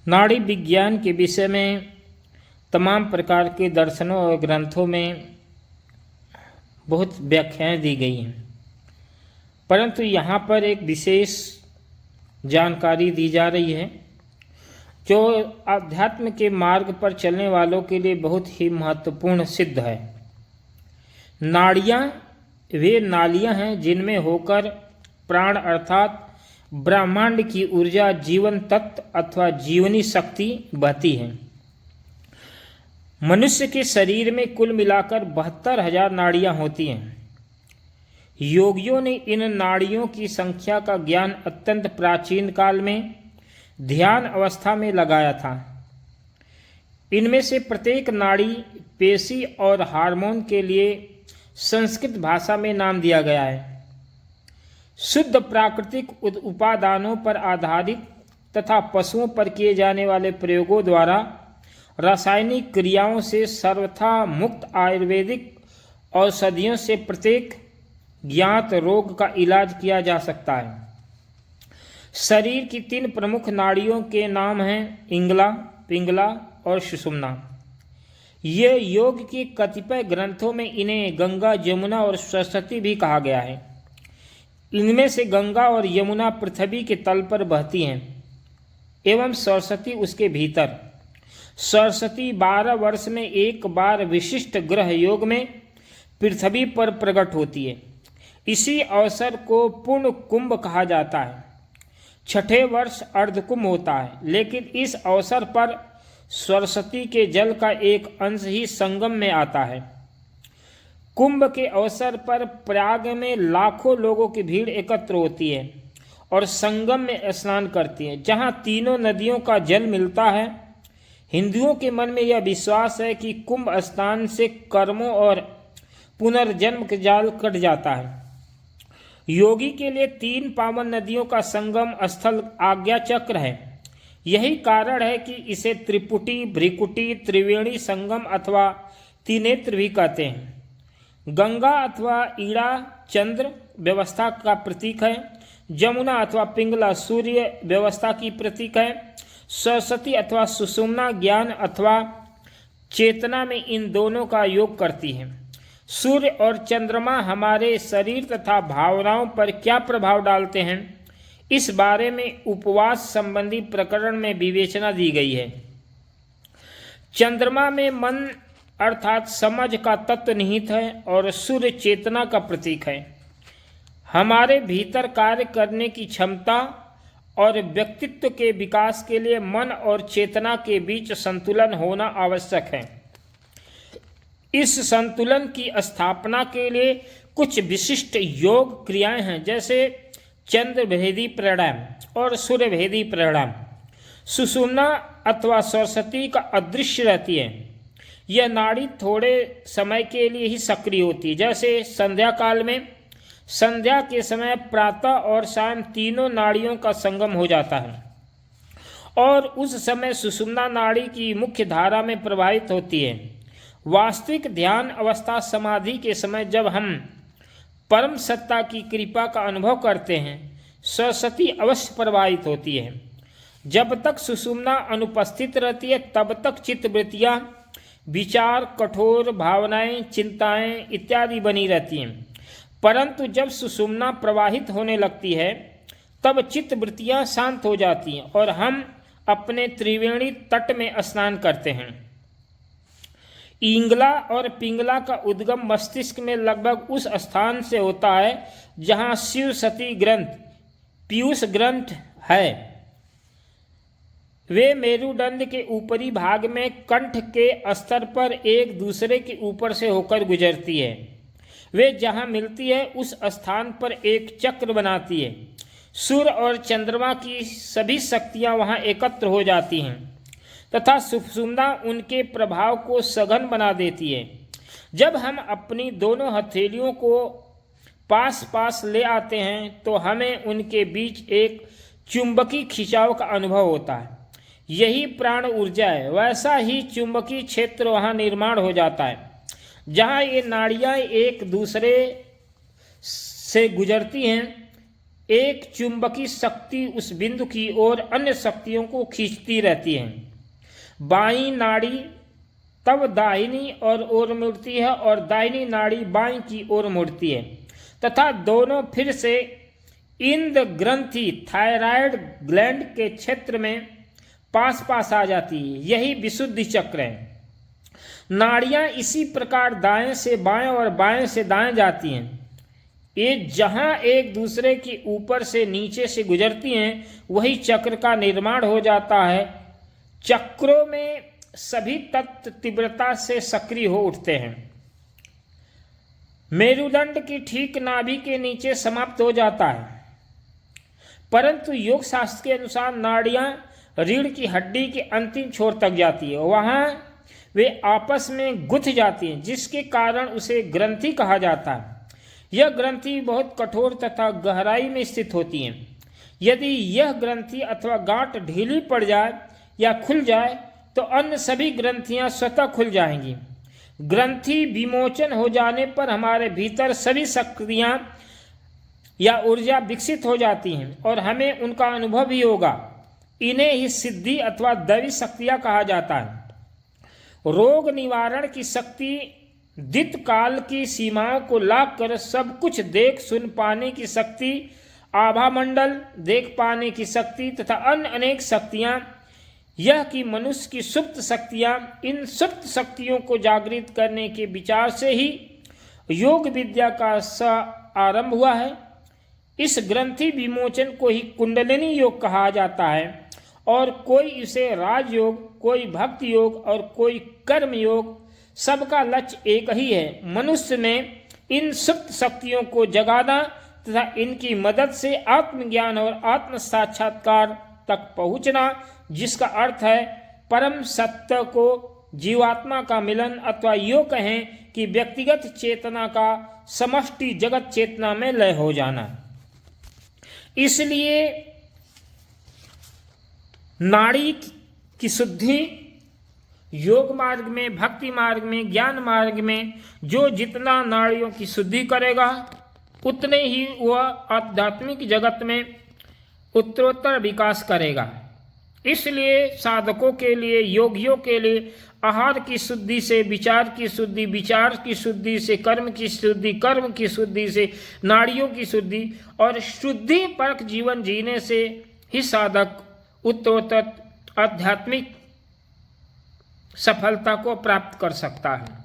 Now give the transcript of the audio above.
नाड़ी विज्ञान के विषय में तमाम प्रकार के दर्शनों और ग्रंथों में बहुत व्याख्याएं दी गई हैं, परंतु यहाँ पर एक विशेष जानकारी दी जा रही है जो आध्यात्म के मार्ग पर चलने वालों के लिए बहुत ही महत्वपूर्ण सिद्ध है। नाड़ियाँ वे नालियाँ हैं जिनमें होकर प्राण अर्थात ब्रह्मांड की ऊर्जा, जीवन तत्व अथवा जीवनी शक्ति बहती है। मनुष्य के शरीर में कुल मिलाकर 72,000 नाड़ियाँ होती हैं। योगियों ने इन नाड़ियों की संख्या का ज्ञान अत्यंत प्राचीन काल में ध्यान अवस्था में लगाया था। इनमें से प्रत्येक नाड़ी, पेशी और हार्मोन के लिए संस्कृत भाषा में नाम दिया गया है। शुद्ध प्राकृतिक उपादानों पर आधारित तथा पशुओं पर किए जाने वाले प्रयोगों द्वारा रासायनिक क्रियाओं से सर्वथा मुक्त आयुर्वेदिक औषधियों से प्रत्येक ज्ञात रोग का इलाज किया जा सकता है। शरीर की 3 प्रमुख नाड़ियों के नाम हैं इंगला, पिंगला और सुषुम्ना। ये योग के कतिपय ग्रंथों में इन्हें गंगा, यमुना और सरस्वती भी कहा गया है। इनमें से गंगा और यमुना पृथ्वी के तल पर बहती हैं एवं सरस्वती उसके भीतर। सरस्वती 12 वर्ष में एक बार विशिष्ट ग्रह योग में पृथ्वी पर प्रकट होती है। इसी अवसर को पूर्ण कुंभ कहा जाता है। 6ठे वर्ष अर्धकुंभ होता है, लेकिन इस अवसर पर सरस्वती के जल का एक अंश ही संगम में आता है। कुंभ के अवसर पर प्रयाग में लाखों लोगों की भीड़ एकत्र होती है और संगम में स्नान करती है, जहां तीनों नदियों का जल मिलता है। हिंदुओं के मन में यह विश्वास है कि कुंभ स्नान से कर्मों और पुनर्जन्म का जाल कट जाता है। योगी के लिए 3 पावन नदियों का संगम स्थल आज्ञा चक्र है। यही कारण है कि इसे त्रिपुटी, भ्रिकुटी, त्रिवेणी संगम अथवा त्रिनेत्र भी कहते हैं। गंगा अथवा ईड़ा चंद्र व्यवस्था का प्रतीक है। यमुना अथवा पिंगला सूर्य व्यवस्था की प्रतीक है। सरस्वती अथवा सुषुम्ना ज्ञान अथवा चेतना में इन दोनों का योग करती है। सूर्य और चंद्रमा हमारे शरीर तथा भावनाओं पर क्या प्रभाव डालते हैं, इस बारे में उपवास संबंधी प्रकरण में विवेचना दी गई है। चंद्रमा में मन अर्थात समझ का तत्व निहित है और सूर्य चेतना का प्रतीक है। हमारे भीतर कार्य करने की क्षमता और व्यक्तित्व के विकास के लिए मन और चेतना के बीच संतुलन होना आवश्यक है। इस संतुलन की स्थापना के लिए कुछ विशिष्ट योग क्रियाएं हैं, जैसे चंद्रभेदी प्राणायाम और सूर्यभेदी प्राणायाम। सुषुम्ना अथवा सरस्वती का अदृश्य रहती है। यह नाड़ी थोड़े समय के लिए ही सक्रिय होती है, जैसे संध्या काल में। संध्या के समय प्रातः और शाम तीनों नाड़ियों का संगम हो जाता है और उस समय सुषुम्ना नाड़ी की मुख्य धारा में प्रवाहित होती है। वास्तविक ध्यान अवस्था समाधि के समय जब हम परम सत्ता की कृपा का अनुभव करते हैं, सरस्वती अवश्य प्रवाहित होती है। जब तक सुषुम्ना अनुपस्थित रहती है तब तक चित्तवृत्तियाँ, विचार, कठोर भावनाएं, चिंताएं इत्यादि बनी रहती हैं। परंतु जब सुषुम्ना प्रवाहित होने लगती है तब चित्तवृत्तियाँ शांत हो जाती हैं और हम अपने त्रिवेणी तट में स्नान करते हैं। इंगला और पिंगला का उद्गम मस्तिष्क में लगभग उस स्थान से होता है जहाँ शिव सती ग्रंथ, पीयूष ग्रंथ है। वे मेरुदंड के ऊपरी भाग में कंठ के स्तर पर एक दूसरे के ऊपर से होकर गुजरती है। वे जहाँ मिलती है उस स्थान पर एक चक्र बनाती है। सूर्य और चंद्रमा की सभी शक्तियाँ वहाँ एकत्र हो जाती हैं तथा सुषुम्ना उनके प्रभाव को सघन बना देती है। जब हम अपनी दोनों हथेलियों को पास पास ले आते हैं तो हमें उनके बीच एक चुंबकीय खिंचाव का अनुभव होता है। यही प्राण ऊर्जा है। वैसा ही चुंबकीय क्षेत्र वहाँ निर्माण हो जाता है। जहाँ ये नाड़ियाँ एक दूसरे से गुजरती हैं, एक चुंबकीय शक्ति उस बिंदु की ओर अन्य शक्तियों को खींचती रहती है। बाईं नाड़ी तब दाहिनी ओर मुड़ती है और दाहिनी नाड़ी बाईं की ओर मुड़ती है तथा दोनों फिर से इंद्र ग्रंथि थायराइड ग्लैंड के क्षेत्र में पास आ जाती है। यही विशुद्धि चक्र है। नाड़ियां इसी प्रकार दाएं से बाएं और बाएं से दाएं जाती हैं। ये जहां एक दूसरे के ऊपर से नीचे से गुजरती हैं वही चक्र का निर्माण हो जाता है। चक्रों में सभी तत्व तीव्रता से सक्रिय हो उठते हैं। मेरुदंड की ठीक नाभि के नीचे समाप्त हो जाता है, परंतु योग शास्त्र के अनुसार नाड़ियां रीढ़ की हड्डी के अंतिम छोर तक जाती है। वहां वे आपस में गुंथ जाती हैं, जिसके कारण उसे ग्रंथि कहा जाता है। यह ग्रंथि बहुत कठोर तथा गहराई में स्थित होती हैं। यदि यह ग्रंथि अथवा गांठ ढीली पड़ जाए या खुल जाए तो अन्य सभी ग्रंथियां स्वतः खुल जाएंगी। ग्रंथि विमोचन हो जाने पर हमारे भीतर सभी शक्तियां या ऊर्जा विकसित हो जाती हैं और हमें उनका अनुभव भी होगा। इन्हें ही सिद्धि अथवा दैवी शक्तियां कहा जाता है। रोग निवारण की शक्ति, दित काल की सीमाओं को लाग कर सब कुछ देख सुन पाने की शक्ति, आभा मंडल देख पाने की शक्ति तथा अन्य अनेक शक्तियां, यह कि मनुष्य की सुप्त शक्तियां, इन सुप्त शक्तियों को जागृत करने के विचार से ही योग विद्या का आरंभ हुआ है। इस ग्रंथि विमोचन को ही कुंडलिनी योग कहा जाता है और कोई इसे राजयोग, कोई भक्ति योग और कोई कर्म योग, सबका लक्ष्य एक ही है, मनुष्य में इन सुप्त शक्तियों को जगाना तथा इनकी मदद से आत्मज्ञान और आत्म साक्षात्कार तक पहुंचना, जिसका अर्थ है परम सत्य को जीवात्मा का मिलन, अथवा यूँ कहें कि व्यक्तिगत चेतना का समष्टि जगत चेतना में लय हो जाना। इसलिए नाड़ी की शुद्धि योग मार्ग में, भक्ति मार्ग में, ज्ञान मार्ग में जो जितना नाड़ियों की शुद्धि करेगा उतने ही वह आध्यात्मिक जगत में उत्तरोत्तर विकास करेगा। इसलिए साधकों के लिए, योगियों के लिए आहार की शुद्धि से विचार की शुद्धि, विचार की शुद्धि से कर्म की शुद्धि, कर्म की शुद्धि से नाड़ियों की शुद्धि और शुद्धि परक जीवन जीने से ही साधक उत्तरोत्तर आध्यात्मिक सफलता को प्राप्त कर सकता है।